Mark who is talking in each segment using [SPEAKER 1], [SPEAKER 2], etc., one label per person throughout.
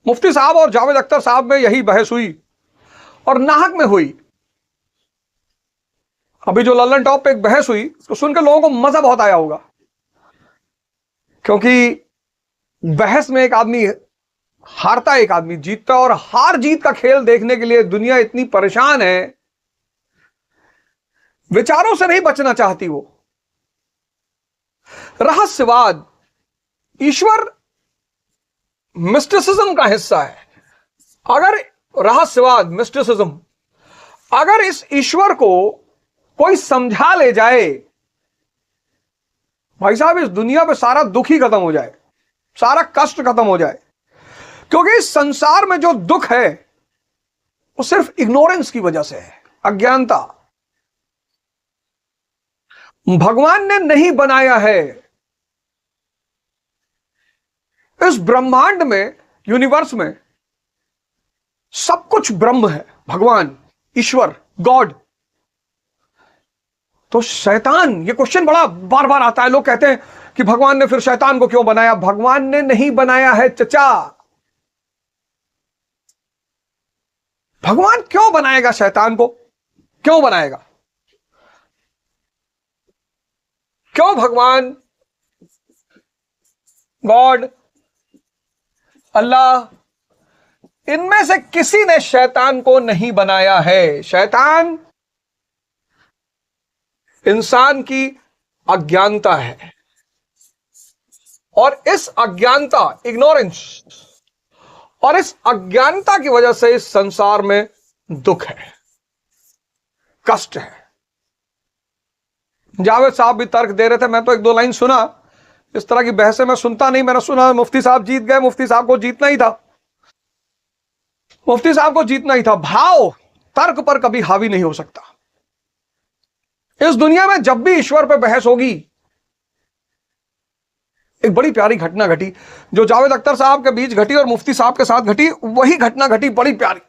[SPEAKER 1] मुफ्ती साहब और जावेद अख्तर साहब में यही बहस हुई और नाहक में हुई। अभी जो लल्लन टॉप पे एक बहस हुई, उसको सुनकर लोगों को मजा बहुत आया होगा, क्योंकि बहस में एक आदमी हारता, एक आदमी जीतता, और हार जीत का खेल देखने के लिए दुनिया इतनी परेशान है, विचारों से नहीं बचना चाहती वो। रहस्यवाद, ईश्वर मिस्टिसिज्म का हिस्सा है। अगर रहस्यवाद, मिस्टिसिज्म, अगर इस ईश्वर को कोई समझा ले जाए, भाई साहब इस दुनिया पे सारा दुख ही खत्म हो जाए, सारा कष्ट खत्म हो जाए। क्योंकि इस संसार में जो दुख है वो सिर्फ इग्नोरेंस की वजह से है, अज्ञानता। भगवान ने नहीं बनाया है। इस ब्रह्मांड में, यूनिवर्स में सब कुछ ब्रह्म है, भगवान, ईश्वर, गॉड। तो शैतान, ये क्वेश्चन बड़ा बार बार आता है, लोग कहते हैं कि भगवान ने फिर शैतान को क्यों बनाया? भगवान ने नहीं बनाया है चचा। भगवान क्यों बनाएगा शैतान को? क्यों बनाएगा? क्यों भगवान, गॉड, अल्लाह, इनमें से किसी ने शैतान को नहीं बनाया है। शैतान इंसान की अज्ञानता है, और इस अज्ञानता, इग्नोरेंस, और इस अज्ञानता की वजह से इस संसार में दुख है, कष्ट है। जावेद साहब भी तर्क दे रहे थे, मैं तो एक दो लाइन सुना। इस तरह की बहसें मैं सुनता नहीं, मैंने सुना मुफ्ती साहब जीत गए, मुफ्ती साहब को जीतना ही था, मुफ्ती साहब को जीतना ही था। भाव तर्क पर कभी हावी नहीं हो सकता। इस दुनिया में जब भी ईश्वर पर बहस होगी, एक बड़ी प्यारी घटना घटी जो जावेद अख्तर साहब के बीच घटी और मुफ्ती साहब के साथ घटी, वही घटना घटी, बड़ी प्यारी,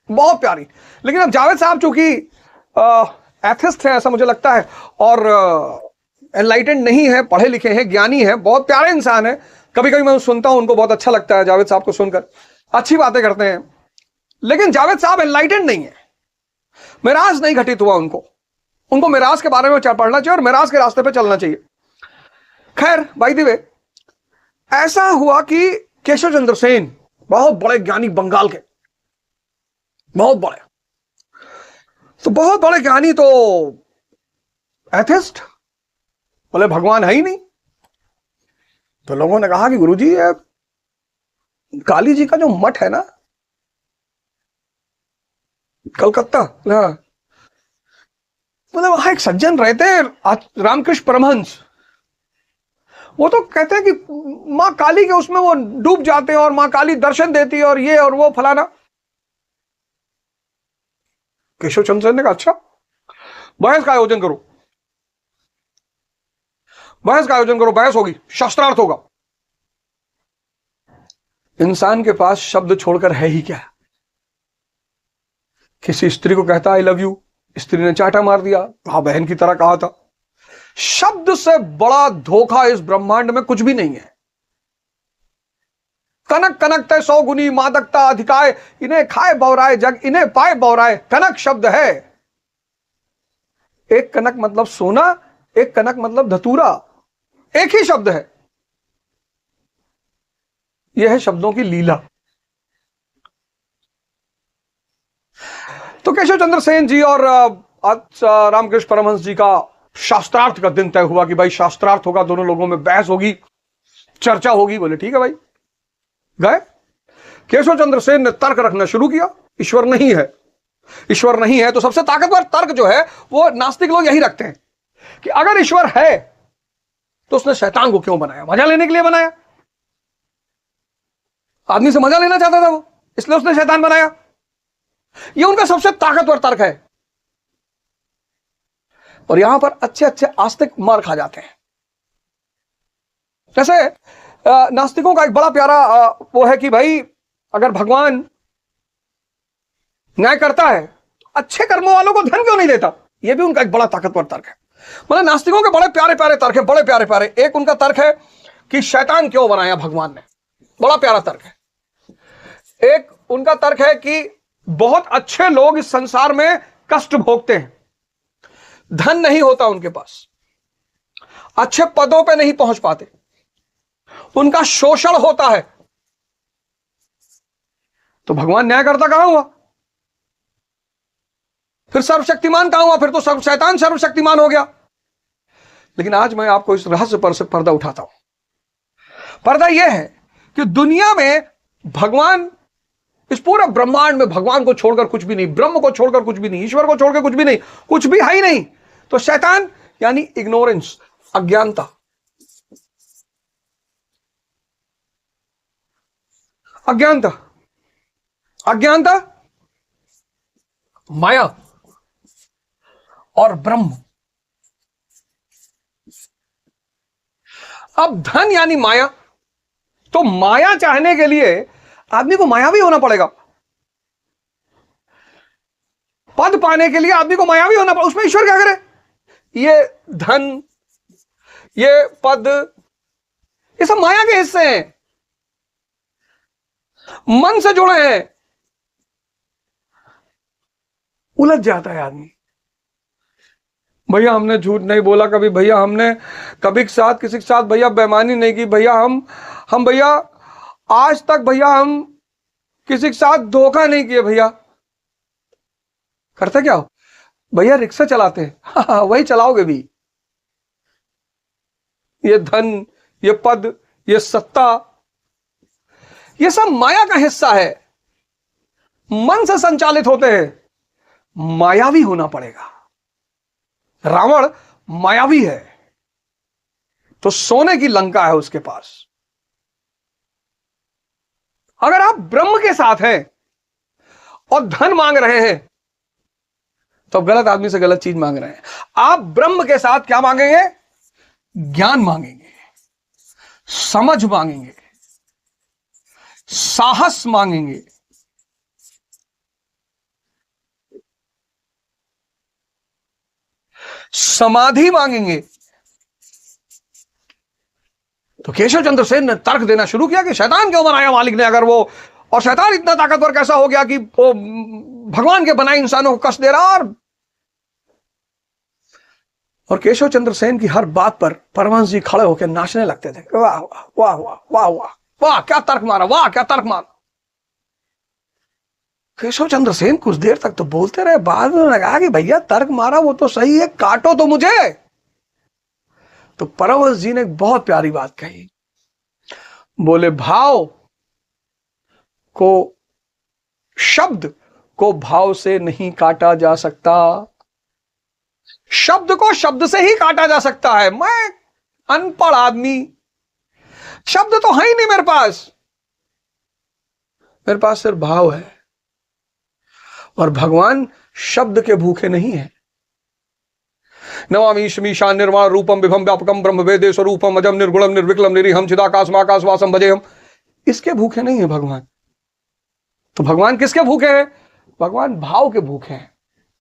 [SPEAKER 1] बहुत प्यारी। लेकिन अब जावेद साहब चूंकि एथिस्ट है ऐसा मुझे लगता है, और एनलाइटेंड नहीं है, पढ़े लिखे हैं, ज्ञानी है, बहुत प्यारे इंसान है। कभी कभी मैं सुनता हूं, उनको बहुत अच्छा लगता है जावेद साहब को सुनकर, अच्छी बातें करते हैं। लेकिन जावेद साहब एनलाइटेंड नहीं है, मिराज नहीं घटित हुआ उनको। उनको मिराज के बारे में पढ़ना चाहिए और मिराज के रास्ते पे चलना चाहिए। खैर, बाय द वे, ऐसा हुआ कि केशव चंद्र सेन, बहुत बड़े ज्ञानी, बंगाल के बहुत बड़े, तो बहुत बड़े ज्ञानी, तो एथिस्ट, बोले भगवान है ही नहीं। तो लोगों ने कहा कि गुरुजी, ये काली जी का जो मठ है ना कलकत्ता, हाँ, बोले वहां एक सज्जन रहते हैं रामकृष्ण परमहंस, वो तो कहते हैं कि मां काली के उसमें वो डूब जाते हैं और मां काली दर्शन देती है और ये और वो फलाना। केशव चंद्र ने कहा अच्छा, बहस का आयोजन करो, बहस का आयोजन करो, बहस होगी, शास्त्रार्थ होगा। इंसान के पास शब्द छोड़कर है ही क्या? किसी स्त्री को कहता आई लव यू, स्त्री ने चाटा मार दिया, हाँ बहन की तरह कहा था। शब्द से बड़ा धोखा इस ब्रह्मांड में कुछ भी नहीं है। कनक कनकते 100 गुनी मादकता अधिकाय, इन्हें खाए बौराए जग, इन्हें पाए बौराए। कनक शब्द है, एक कनक मतलब सोना, एक कनक मतलब धतूरा, एक ही शब्द है। यह है शब्दों की लीला। तो केशव चंद्र सेन जी और रामकृष्ण परमहंस जी का शास्त्रार्थ का दिन तय हुआ कि भाई शास्त्रार्थ होगा, दोनों लोगों में बहस होगी, चर्चा होगी। बोले ठीक है भाई। गए, केशव चंद्र सेन ने तर्क रखना शुरू किया, ईश्वर नहीं है, ईश्वर नहीं है। तो सबसे ताकतवर तर्क जो है वो नास्तिक लोग यही रखते हैं कि अगर ईश्वर है तो उसने शैतान को क्यों बनाया? मजा लेने के लिए बनाया, आदमी से मजा लेना चाहता था वो, इसलिए उसने शैतान बनाया। ये उनका सबसे ताकतवर तर्क है। और यहां पर अच्छे अच्छे आस्तिक मार खा जाते हैं। जैसे नास्तिकों का एक बड़ा प्यारा वो है कि भाई अगर भगवान न्याय करता है तो अच्छे कर्मों वालों को धन क्यों नहीं देता? यह भी उनका एक बड़ा ताकतवर तर्क है। मतलब नास्तिकों के बड़े प्यारे प्यारे तर्क है, बड़े प्यारे प्यारे। एक उनका तर्क है कि शैतान क्यों बनाया भगवान ने, बड़ा प्यारा तर्क है। एक उनका तर्क है कि बहुत अच्छे लोग इस संसार में कष्ट भोगते हैं, धन नहीं होता उनके पास, अच्छे पदों पे नहीं पहुंच पाते, उनका शोषण होता है। तो भगवान न्यायकर्ता कहां हुआ? फिर सर्वशक्तिमान कहां हुआ? फिर तो शैतान सर्वशक्तिमान हो गया। लेकिन आज मैं आपको इस रहस्य पर से पर्दा उठाता हूं। पर्दा यह है कि दुनिया में भगवान, इस पूरे ब्रह्मांड में भगवान को छोड़कर कुछ भी नहीं, ब्रह्म को छोड़कर कुछ भी नहीं, ईश्वर को छोड़कर कुछ भी नहीं, कुछ भी है ही नहीं। तो शैतान यानी इग्नोरेंस, अज्ञानता, अज्ञानता, अज्ञानता, माया और ब्रह्म। अब धन यानी माया, तो माया चाहने के लिए आदमी को मायावी होना पड़ेगा। पद पाने के लिए आदमी को मायावी होना पड़ेगा। उसमें ईश्वर क्या करे? ये धन, ये पद, ये सब माया के हिस्से हैं, मन से जुड़े हैं। उलझ जाता है आदमी। भैया हमने झूठ नहीं बोला कभी, भैया हमने कभी के साथ किसी के साथ भैया बेईमानी नहीं की, भैया हम भैया आज तक भैया हम किसी के साथ धोखा नहीं किए। भैया करते क्या हो? भैया रिक्शा चलाते हैं। हाँ, वही चलाओगे भी। ये धन, ये पद, ये सत्ता, ये सब माया का हिस्सा है, मन से संचालित होते हैं। मायावी होना पड़ेगा। रावण मायावी है, तो सोने की लंका है उसके पास। अगर आप ब्रह्म के साथ हैं और धन मांग रहे हैं तो आप गलत आदमी से गलत चीज मांग रहे हैं। आप ब्रह्म के साथ क्या मांगेंगे? ज्ञान मांगेंगे, समझ मांगेंगे, साहस मांगेंगे, समाधि मांगेंगे। तो केशव चंद्र सेन ने तर्क देना शुरू किया कि शैतान क्यों बनाया मालिक ने? अगर वो, और शैतान इतना ताकतवर कैसा हो गया कि वो भगवान के बनाए इंसानों को कष्ट दे रहा? और केशव चंद्र सेन की हर बात पर परमहंस जी खड़े होकर नाचने लगते थे। वाह वाह वाह वाह वाह वाह वाह, क्या तर्क मारा, वाह क्या तर्क मारा। केशव चंद्र सेन कुछ देर तक तो बोलते रहे, बाद में लगा कि भैया तर्क मारा वो तो सही है, काटो तो मुझे। तो परमहंस जी ने एक बहुत प्यारी बात कही। बोले भाव को, शब्द को भाव से नहीं काटा जा सकता, शब्द को शब्द से ही काटा जा सकता है। मैं अनपढ़ आदमी, शब्द तो है ही नहीं मेरे पास सिर्फ भाव है। और भगवान शब्द के भूखे नहीं है। नमामि ईशमीशान निर्वाण रूपम विभम व्यापकम ब्रह्म वेदे स्वरूपम अजम निर्गुणम निर्विकलम निरीहम चिदाकाशमाकाश वासम भजेहम। इसके भूखे नहीं है भगवान। तो भगवान किसके भूखे हैं? भगवान भाव के भूखे हैं।